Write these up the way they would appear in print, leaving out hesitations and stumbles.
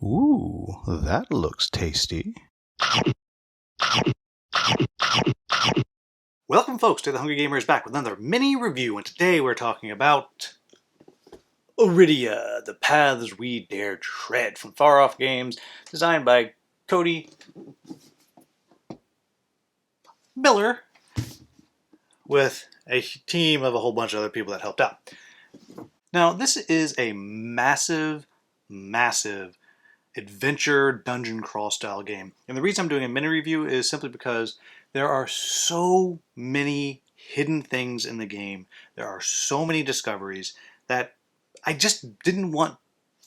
Ooh, that looks tasty. Welcome folks to The Hungry Gamer is back with another mini review, and today we're talking about Arydia, the paths we dare tread, from Far Off Games, designed by Cody Miller, with a team of a whole bunch of other people that helped out. Now, this is a massive adventure dungeon crawl style game. And the reason I'm doing a mini review is simply because there are so many hidden things in the game. There are so many discoveries that I just didn't want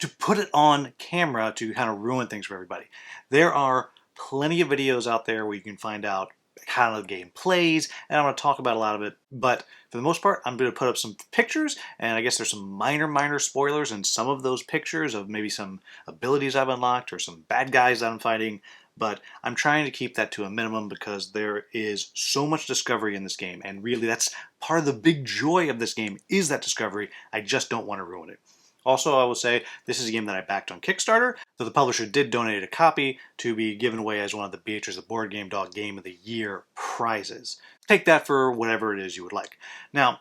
to put it on camera to kind of ruin things for everybody. There are plenty of videos out there where you can find out how the game plays, and I'm going to talk about a lot of it, but for the most part, I'm going to put up some pictures, and I guess there's some minor spoilers in some of those pictures of maybe some abilities I've unlocked or some bad guys that I'm fighting, but I'm trying to keep that to a minimum because there is so much discovery in this game, and really that's part of the big joy of this game is that discovery. I just don't want to ruin it. Also, I will say this is a game that I backed on Kickstarter, though the publisher did donate a copy to be given away as one of the Beatrice the Board Game Dog Game of the Year prizes. Take that for whatever it is you would like. Now,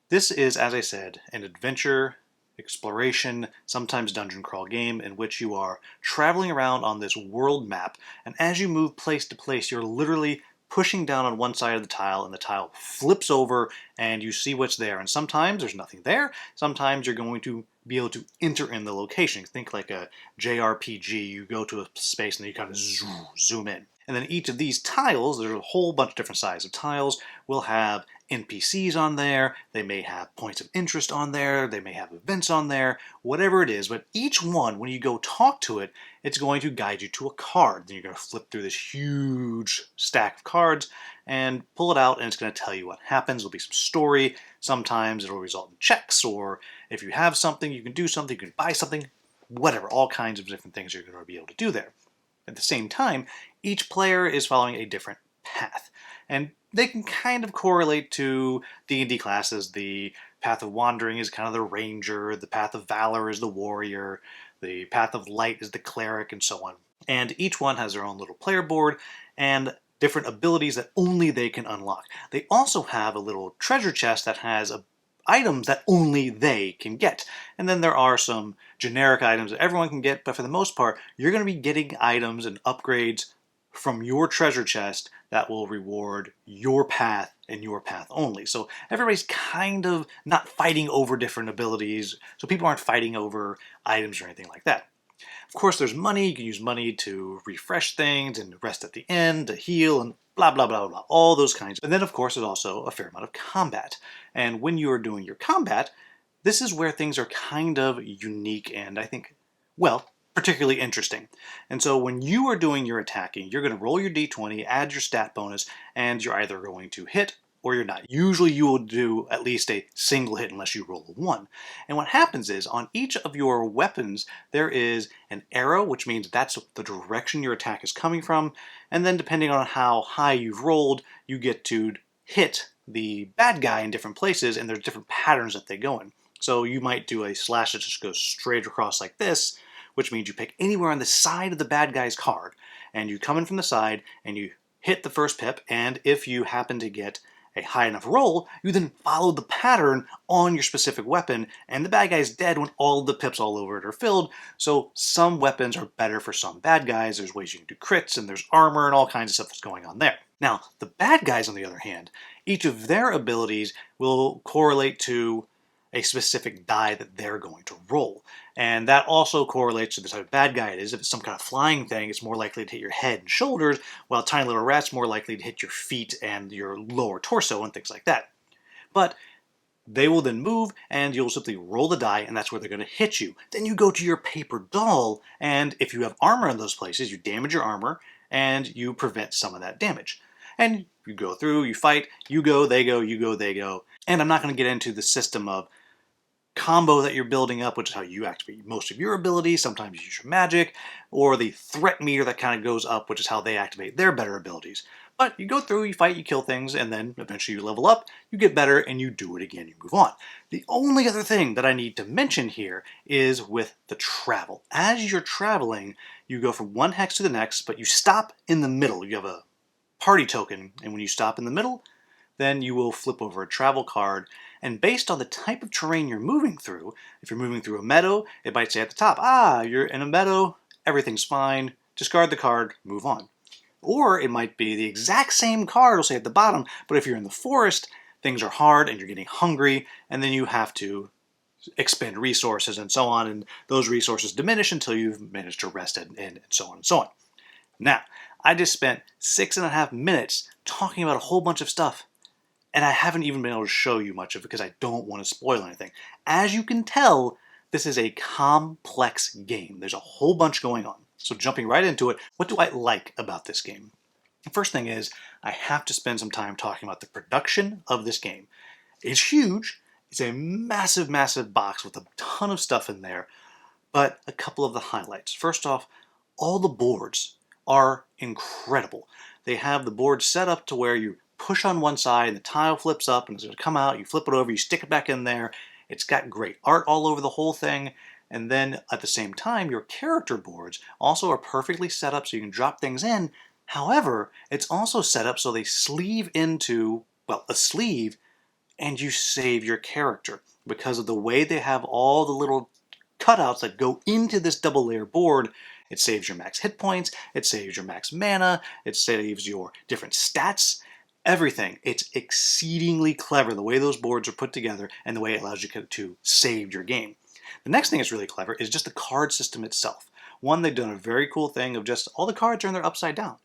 this is, as I said, an adventure, exploration, sometimes dungeon crawl game in which you are traveling around on this world map, and as you move place to place, you're literally pushing down on one side of the tile and the tile flips over and you see what's there. And sometimes there's nothing there. Sometimes you're going to be able to enter in the location. Think like a JRPG. You go to a space and then you kind of zoom in. And then each of these tiles, there's a whole bunch of different sizes of tiles, will have NPCs on there, they may have points of interest on there, they may have events on there, whatever it is, but each one, when you go talk to it, it's going to guide you to a card. Then you're going to flip through this huge stack of cards and pull it out, and it's going to tell you what happens. There'll be some story. Sometimes it'll result in checks, or if you have something, you can do something, you can buy something, whatever, all kinds of different things you're going to be able to do there. At the same time, each player is following a different path, and they can kind of correlate to D&D classes. The path of wandering is kind of the ranger, the path of valor is the warrior, the path of light is the cleric, and so on. And each one has their own little player board and different abilities that only they can unlock. They also have a little treasure chest that has items that only they can get. And then there are some generic items that everyone can get, but for the most part, you're going to be getting items and upgrades from your treasure chest that will reward your path and your path only. So everybody's kind of not fighting over different abilities, so people aren't fighting over items or anything like that. Of course, there's money. You can use money to refresh things and rest at the end, to heal, and blah, blah, blah, blah, all those kinds. And then, of course, there's also a fair amount of combat. And when you are doing your combat, this is where things are kind of unique and, I think, well, particularly interesting. And so when you are doing your attacking, you're going to roll your d20, add your stat bonus, and you're either going to hit or you're not. Usually you will do at least a single hit unless you roll a 1. And what happens is on each of your weapons there is an arrow, which means that's the direction your attack is coming from, and then depending on how high you've rolled, you get to hit the bad guy in different places, and there's different patterns that they go in. So you might do a slash that just goes straight across like this, which means you pick anywhere on the side of the bad guy's card, and you come in from the side and you hit the first pip, and if you happen to get a high enough roll, you then follow the pattern on your specific weapon, and the bad guy's dead when all the pips all over it are filled. So some weapons are better for some bad guys. There's ways you can do crits, and there's armor and all kinds of stuff that's going on there. Now, the bad guys, on the other hand, each of their abilities will correlate to a specific die that they're going to roll. And that also correlates to the type of bad guy it is. If it's some kind of flying thing, it's more likely to hit your head and shoulders, while tiny little rat's more likely to hit your feet and your lower torso and things like that. But they will then move, and you'll simply roll the die, and that's where they're going to hit you. Then you go to your paper doll, and if you have armor in those places, you damage your armor, and you prevent some of that damage. And you go through, you fight, you go, they go, you go, they go. And I'm not going to get into the system of combo that you're building up, which is how you activate most of your abilities. Sometimes you use your magic, or the threat meter that kind of goes up, which is how they activate their better abilities. But you go through, you fight, you kill things, and then eventually you level up, you get better, and you do it again, you move on. The only other thing that I need to mention here is with the travel. As you're traveling, you go from one hex to the next, but you stop in the middle. You have a party token, and when you stop in the middle, then you will flip over a travel card, and based on the type of terrain you're moving through, if you're moving through a meadow, it might say at the top, you're in a meadow, everything's fine, discard the card, move on. Or it might be the exact same card, will say at the bottom, but if you're in the forest, things are hard and you're getting hungry, and then you have to expend resources and so on, and those resources diminish until you've managed to rest and so on and so on. Now, I just spent 6.5 minutes talking about a whole bunch of stuff, and I haven't even been able to show you much of it because I don't want to spoil anything. As you can tell, this is a complex game. There's a whole bunch going on. So jumping right into it, what do I like about this game? The first thing is, I have to spend some time talking about the production of this game. It's huge. It's a massive, massive box with a ton of stuff in there, but a couple of the highlights. First off, all the boards are incredible. They have the board set up to where you push on one side and the tile flips up and it's going to come out, you flip it over, you stick it back in there. It's got great art all over the whole thing. And then at the same time, your character boards also are perfectly set up so you can drop things in. However, it's also set up so they sleeve into, well, a sleeve, and you save your character because of the way they have all the little cutouts that go into this double layer board. It saves your max hit points, it saves your max mana, it saves your different stats, everything. It's exceedingly clever the way those boards are put together and the way it allows you to save your game. The next thing that's really clever is just the card system itself. One, they've done a very cool thing of just all the cards are in there upside down.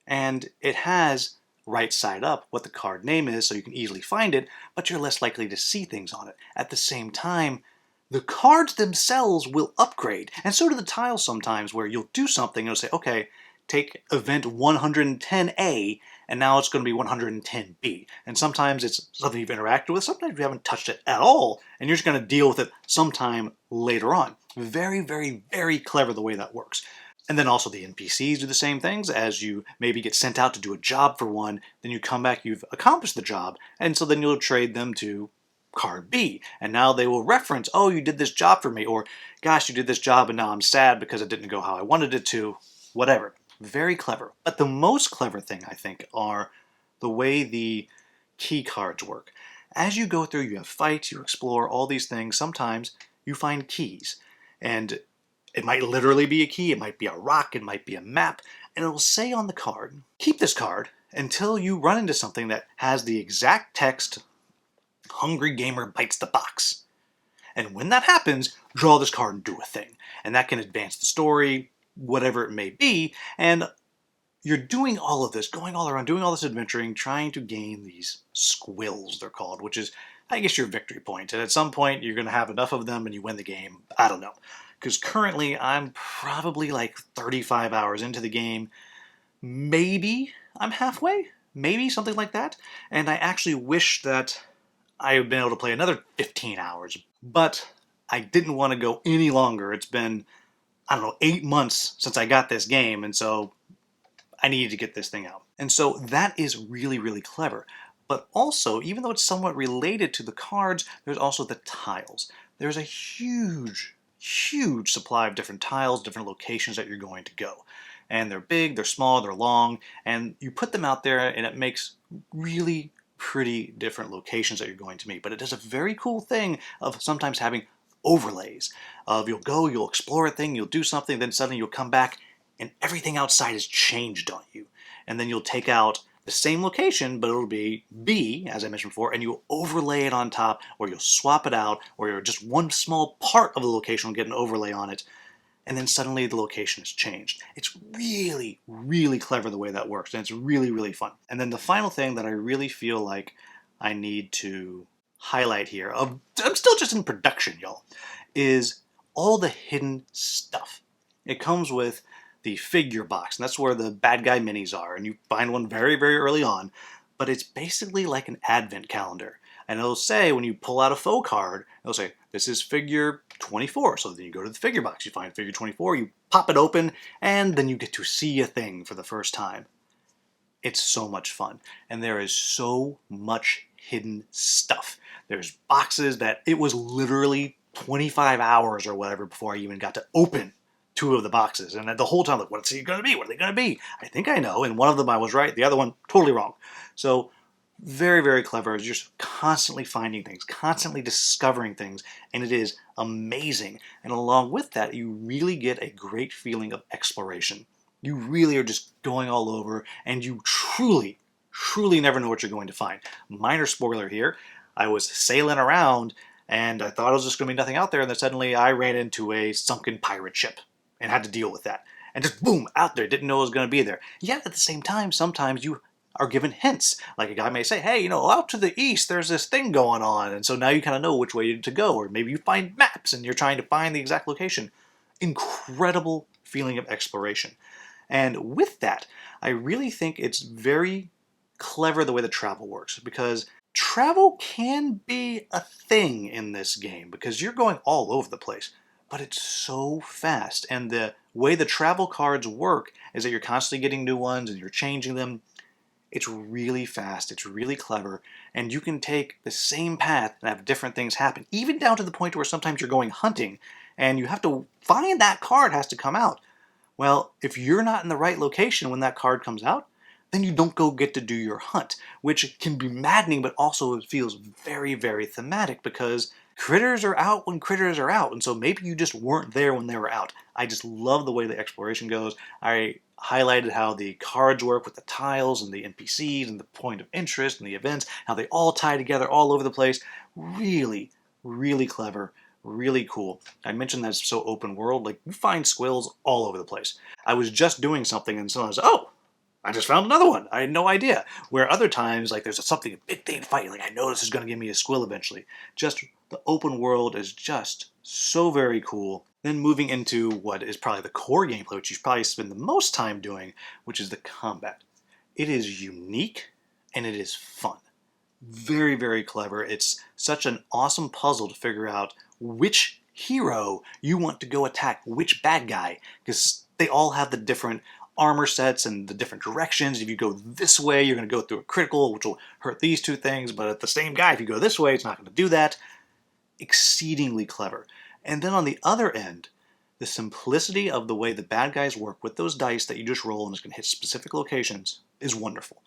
And it has right side up what the card name is so you can easily find it, but you're less likely to see things on it. At the same time, the cards themselves will upgrade, and so do the tiles sometimes, where you'll do something and it'll say, okay, take event 110A, and now it's going to be 110B. And sometimes it's something you've interacted with, sometimes you haven't touched it at all, and you're just going to deal with it sometime later on. Very, very, very clever the way that works. And then also the NPCs do the same things. As you maybe get sent out to do a job for one, then you come back, you've accomplished the job, and so then you'll trade them to card B, and now they will reference, oh, you did this job for me, or gosh, you did this job and now I'm sad because it didn't go how I wanted it to, whatever. Very clever. But the most clever thing, I think, are the way the key cards work. As you go through, you have fights, you explore all these things. Sometimes you find keys, and it might literally be a key, it might be a rock, it might be a map, and it'll say on the card, keep this card until you run into something that has the exact text, Hungry Gamer bites the box. And when that happens, draw this card and do a thing. And that can advance the story, whatever it may be, and you're doing all of this, going all around, doing all this adventuring, trying to gain these squills, they're called, which is, I guess, your victory point. And at some point, you're going to have enough of them and you win the game. I don't know. Because currently, I'm probably like 35 hours into the game. Maybe I'm halfway? Maybe something like that. And I actually wish that I had been able to play another 15 hours. But I didn't want to go any longer. It's been, I don't know, 8 months since I got this game, and so I needed to get this thing out. And so that is really, really clever. But also, even though it's somewhat related to the cards, there's also the tiles. There's a huge, huge supply of different tiles, different locations that you're going to go. And they're big, they're small, they're long, and you put them out there and it makes really pretty different locations that you're going to meet. But it does a very cool thing of sometimes having overlays. You'll go, you'll explore a thing, you'll do something, then suddenly you'll come back and everything outside has changed on you. And then you'll take out the same location, but it'll be B, as I mentioned before, and you'll overlay it on top, or you'll swap it out, or just one small part of the location will get an overlay on it, and then suddenly the location has changed. It's really, really clever the way that works, and it's really, really fun. And then the final thing that I really feel like I need to highlight here, I'm still just in production, y'all, is all the hidden stuff. It comes with the figure box, and that's where the bad guy minis are, and you find one very, very early on, but it's basically like an advent calendar. And it'll say, when you pull out a faux card, it'll say, this is figure 24. So then you go to the figure box, you find figure 24, you pop it open, and then you get to see a thing for the first time. It's so much fun. And there is so much hidden stuff. There's boxes that it was literally 25 hours or whatever before I even got to open two of the boxes. And the whole time, like, what's it going to be? What are they going to be? I think I know. And one of them I was right. The other one, totally wrong. So very, very clever. You're just constantly finding things, constantly discovering things, and it is amazing. And along with that, you really get a great feeling of exploration. You really are just going all over, and you truly, truly never know what you're going to find. Minor spoiler here, I was sailing around, and I thought it was just going to be nothing out there, and then suddenly I ran into a sunken pirate ship and had to deal with that. And just boom, out there, didn't know it was going to be there. Yet at the same time, sometimes you are given hints. Like a guy may say, hey, out to the east, there's this thing going on. And so now you kind of know which way to go. Or maybe you find maps and you're trying to find the exact location. Incredible feeling of exploration. And with that, I really think it's very clever the way the travel works, because travel can be a thing in this game because you're going all over the place, but it's so fast. And the way the travel cards work is that you're constantly getting new ones and you're changing them. It's really fast, it's really clever, and you can take the same path and have different things happen, even down to the point where sometimes you're going hunting and you have to find that card has to come out. Well, if you're not in the right location when that card comes out, then you don't go get to do your hunt, which can be maddening, but also it feels very, very thematic because critters are out when critters are out. And so maybe you just weren't there when they were out. I just love the way the exploration goes. I highlighted how the cards work with the tiles and the NPCs and the point of interest and the events, how they all tie together all over the place. Really, really clever. Really cool. I mentioned that it's so open world, like you find squills all over the place. I was just doing something and someone was, oh, I just found another one. I had no idea. Where other times, like there's a big thing fighting, like I know this is going to give me a squill eventually. Just the open world is just so very cool. Then moving into what is probably the core gameplay, which you probably spend the most time doing, which is the combat. It is unique and it is fun. Very, very clever. It's such an awesome puzzle to figure out which hero you want to go attack, which bad guy, because they all have the different armor sets and the different directions. If you go this way, you're going to go through a critical, which will hurt these two things, but at the same guy, if you go this way, it's not going to do that. Exceedingly clever. And then on the other end, the simplicity of the way the bad guys work with those dice that you just roll and it's going to hit specific locations is wonderful.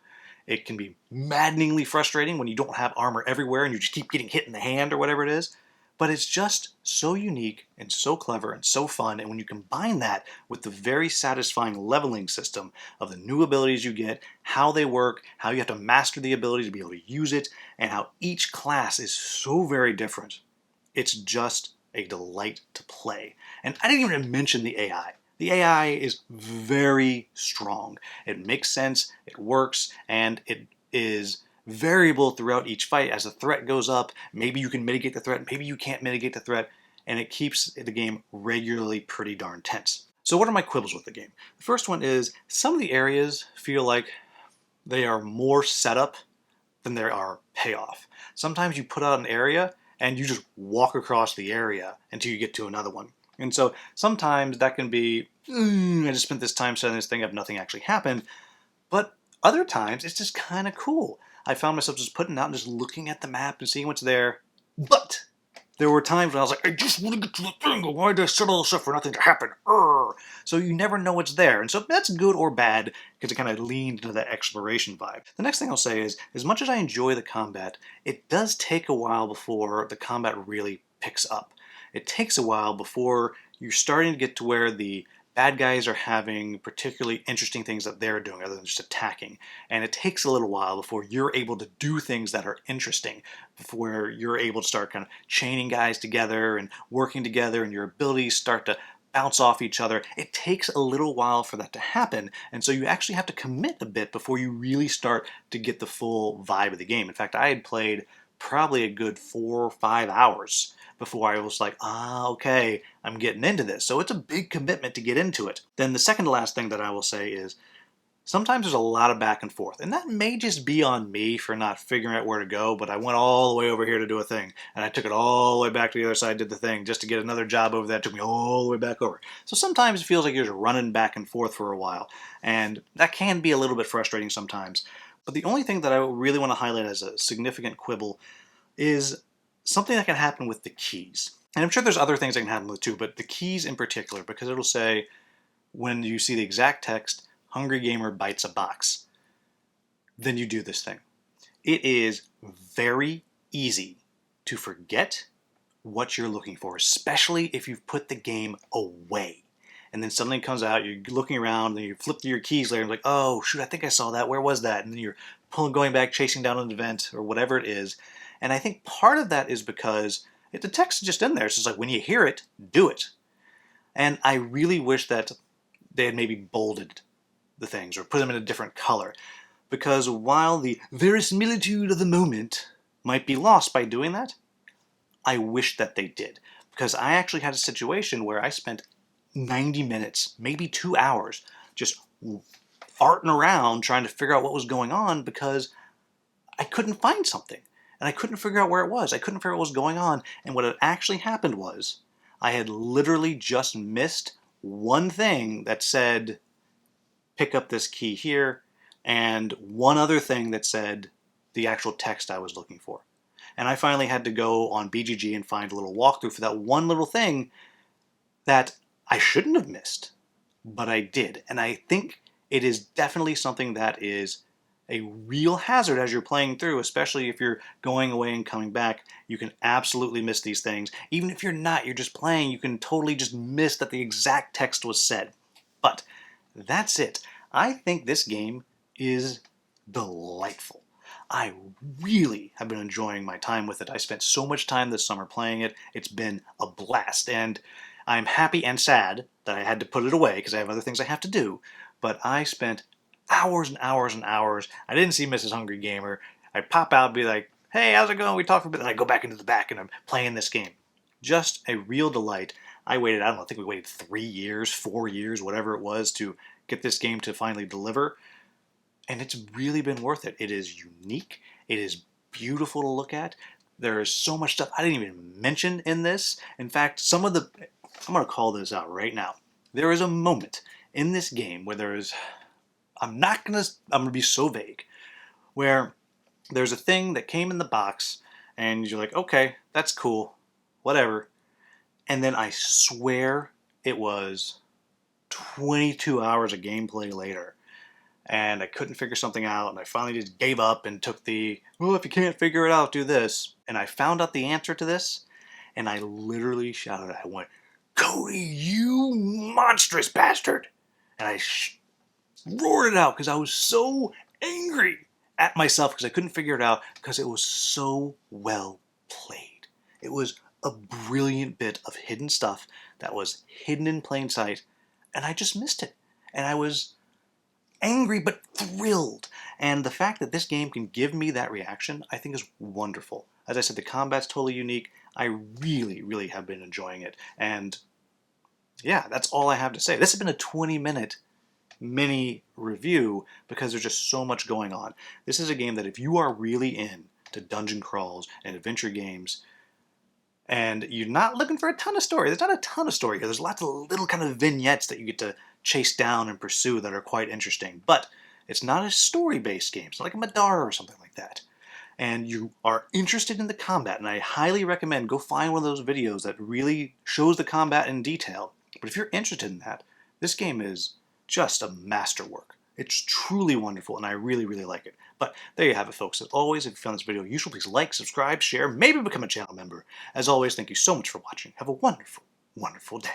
It can be maddeningly frustrating when you don't have armor everywhere and you just keep getting hit in the hand or whatever it is. But it's just so unique and so clever and so fun. And when you combine that with the very satisfying leveling system of the new abilities you get, how they work, how you have to master the ability to be able to use it, and how each class is so very different, it's just a delight to play. And I didn't even mention the AI. The AI is very strong. It makes sense, it works, and it is variable throughout each fight. As the threat goes up, maybe you can mitigate the threat, maybe you can't mitigate the threat, and it keeps the game regularly pretty darn tense. So what are my quibbles with the game? The first one is some of the areas feel like they are more setup than there are payoff. Sometimes you put out an area and you just walk across the area until you get to another one. And so sometimes that can be, I just spent this time setting this thing up, nothing actually happened. But other times it's just kind of cool. I found myself just putting out and just looking at the map and seeing what's there. But there were times when I was like, I just want to get to the thing. Why did I set all this up for nothing to happen? Urgh. So you never know what's there. And so that's good or bad because it kind of leaned into that exploration vibe. The next thing I'll say is, as much as I enjoy the combat, it does take a while before the combat really picks up. It takes a while before you're starting to get to where the bad guys are having particularly interesting things that they're doing other than just attacking. And it takes a little while before you're able to do things that are interesting, before you're able to start kind of chaining guys together and working together and your abilities start to bounce off each other. It takes a little while for that to happen, and so you actually have to commit a bit before you really start to get the full vibe of the game. In fact, I had played probably a good 4 or 5 hours before I was like, okay, I'm getting into this. So it's a big commitment to get into it. Then the second to last thing that I will say is sometimes there's a lot of back and forth, and that may just be on me for not figuring out where to go, but I went all the way over here to do a thing, and I took it all the way back to the other side, did the thing, just to get another job over there. It took me all the way back over. So sometimes it feels like you're just running back and forth for a while, and that can be a little bit frustrating sometimes. But the only thing that I really want to highlight as a significant quibble is something that can happen with the keys. And I'm sure there's other things that can happen with it too, but the keys in particular, because it'll say, when you see the exact text, Hungry Gamer bites a box, then you do this thing. It is very easy to forget what you're looking for, especially if you've put the game away. And then something comes out, you're looking around, and you flip through your keys later, and like, oh, shoot, I think I saw that. Where was that? And then you're going back, chasing down an event, or whatever it is. And I think part of that is because the text is just in there. It's just like, when you hear it, do it. And I really wish that they had maybe bolded the things or put them in a different color. Because while the verisimilitude of the moment might be lost by doing that, I wish that they did. Because I actually had a situation where I spent 90 minutes, maybe 2 hours, just farting around trying to figure out what was going on because I couldn't find something. And I couldn't figure out where it was. I couldn't figure out what was going on. And what had actually happened was I had literally just missed one thing that said, pick up this key here, and one other thing that said the actual text I was looking for. And I finally had to go on BGG and find a little walkthrough for that one little thing that I shouldn't have missed, but I did. And I think it is definitely something that is a real hazard as you're playing through, especially if you're going away and coming back. You can absolutely miss these things. Even if you're not, you're just playing, you can totally just miss that the exact text was said. But that's it. I think this game is delightful. I really have been enjoying my time with it. I spent so much time this summer playing it. It's been a blast, and I'm happy and sad that I had to put it away because I have other things I have to do. But I spent hours and hours and hours. I didn't see Mrs. Hungry Gamer. I'd pop out and be like, hey, how's it going? We talk for a bit. Then I go back into the back and I'm playing this game. Just a real delight. I waited, I don't know, I think we waited 3 years, 4 years, whatever it was, to get this game to finally deliver. And it's really been worth it. It is unique. It is beautiful to look at. There is so much stuff I didn't even mention in this. In fact, I'm going to call this out right now. There is a moment in this game where I'm going to be so vague, where there's a thing that came in the box and you're like, okay, that's cool, whatever. And then I swear it was 22 hours of gameplay later, and I couldn't figure something out, and I finally just gave up and took well, if you can't figure it out, do this. And I found out the answer to this, and I literally shouted, I went, Cody, you monstrous bastard! And I roared it out because I was so angry at myself because I couldn't figure it out because it was so well played. It was a brilliant bit of hidden stuff that was hidden in plain sight, and I just missed it. And I was angry but thrilled. And the fact that this game can give me that reaction, I think is wonderful. As I said, the combat's totally unique. I really, really have been enjoying it. And yeah, that's all I have to say. This has been a 20-minute mini review because there's just so much going on. This is a game that if you are really into dungeon crawls and adventure games, and you're not looking for a ton of story. There's not a ton of story here. There's lots of little kind of vignettes that you get to chase down and pursue that are quite interesting. But it's not a story-based game. It's not like a Madara or something like that. And you are interested in the combat, and I highly recommend go find one of those videos that really shows the combat in detail. But if you're interested in that, this game is just a masterwork. It's truly wonderful, and I really, really like it. But there you have it, folks. As always, if you found this video useful, please like, subscribe, share, maybe become a channel member. As always, thank you so much for watching. Have a wonderful, wonderful day.